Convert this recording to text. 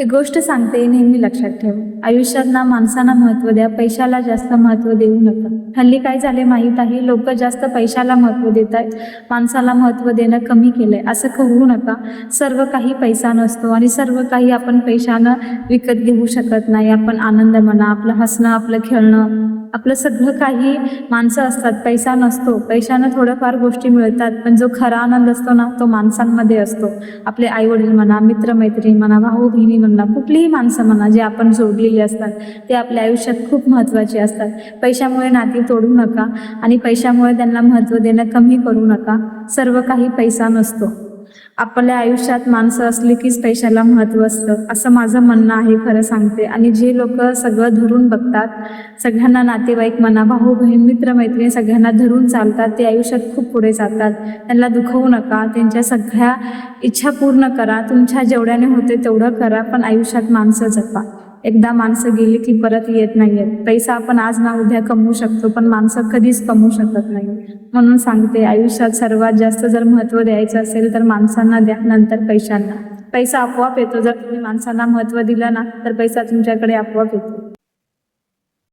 एक गोष्ट सांगते, नेहमी लक्षात ठेव. आयुष्यात ना माणसांना महत्त्व द्या, पैशाला जास्त महत्त्व देऊ नका. हल्ली काय झाले माहीत आहे, लोक जास्त पैशाला महत्त्व देत आहेत, माणसाला महत्त्व देणं कमी केलंय. असं करू नका. सर्व काही पैसा नसतो आणि सर्व काही आपण पैशानं विकत घेऊ शकत नाही. आपण आनंद म्हणा, आपलं हसणं, आपलं खेळणं, आपलं सगळं काही माणसं असतात, पैसा नसतो. पैशानं थोडंफार गोष्टी मिळतात, पण जो खरा आनंद असतो ना, तो माणसांमध्ये असतो. आपले आईवडील म्हणा, मित्रमैत्रीण म्हणा, भाऊ बहिणी म्हणा, कुठलीही माणसं म्हणा जे आपण जोडलेली असतात, ते आपल्या आयुष्यात खूप महत्त्वाचे असतात. पैशामुळे नाती तोडू नका आणि पैशामुळे त्यांना महत्त्व देणं कमी करू नका. सर्व काही पैसा नसतो. आपल्या आयुष्यात माणसं असली कीच पैशाला महत्त्व असतं, असं माझं म्हणणं आहे, खरं सांगते. आणि जे लोक सगळं धरून बघतात, सगळ्यांना नातेवाईक म्हणा, भाऊ बहीण, मित्रमैत्रीण सगळ्यांना धरून चालतात, ते आयुष्यात खूप पुढे जातात. त्यांना दुखवू नका. त्यांच्या सगळ्या इच्छा पूर्ण करा. तुमच्या जेवढ्याने होते तेवढं करा, पण आयुष्यात माणसं जपा. एकदा माणसं गेली की परत येत नाहीयेत. पैसा आपण आज ना उद्या कमवू शकतो, पण माणसं कधीच कमवू शकत नाही. म्हणून सांगते, आयुष्यात सर्वात जास्त जर महत्त्व द्यायचं असेल तर माणसांना द्या, नंतर पैशांना. पैसा आपोआप येतो. जर तुम्ही माणसांना महत्त्व दिलं ना, तर पैसा तुमच्याकडे आपोआप येतो.